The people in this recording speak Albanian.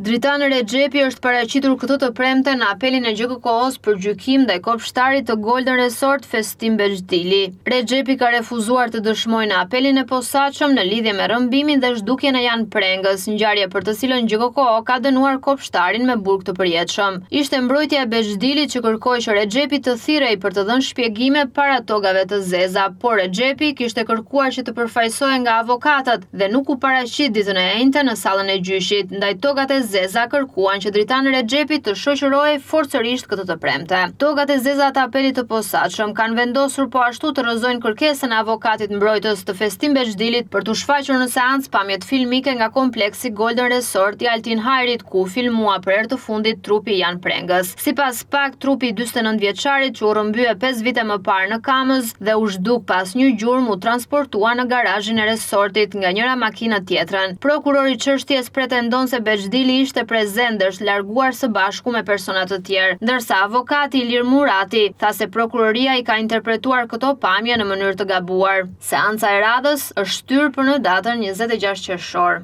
Dritan Rexhepi është paraqitur këtë të premte në apelin e GKK-s për gjykim ndaj kopshtarit të Golden Resort Festim Bexhdili. Rexhepi ka refuzuar të dëshmojë në apelin e posaçëm në lidhje me rrëmbimin dhe zhdukjen e Jan Prengës, ngjarje për të cilën GKK ka dënuar kopshtarin me burg të përjetshëm. Ishte mbrojtja e Bexhdilit që kërkoi që Rexhepi të thirrej për të dhënë shpjegime para togave të zeza, por Rexhepi kishte kërkuar që të përfaqësohej nga avokatët dhe nuk u paraqit ditën e njëjtë në sallën e gjyqit. Ndaj togat e zeza kërkuan që Dritan Rexhepi të shoqërohej forcërisht këtë të premte. Togat e zeza të apelit të posaçëm kanë vendosur po ashtu të rrëzojnë kërkesën e avokatit mbrojtës të Festim Bexhdilit për të shfaqur në seancë pamjet filmike nga kompleksi Golden Resort i Altin Hajrit, ku filmua për herë të fundit trupi Jan Prengës. Sipas pak, trupi i 49 vjeçarit që u rrëmbye 5 vite më parë në Kamëz dhe u zhduk pas një gjurmë u transportua në garazhin e resortit nga njëra makinë tjetrën. Prokurori i çështjes pretendon se Bexhdili ishte prezent dhe është larguar së bashku me persona të tjerë, ndërsa avokati Ilir Murati tha se prokuroria i ka interpretuar këto pamje në mënyrë të gabuar. Seanca e radhës është shtyr për në datën 26 qershor.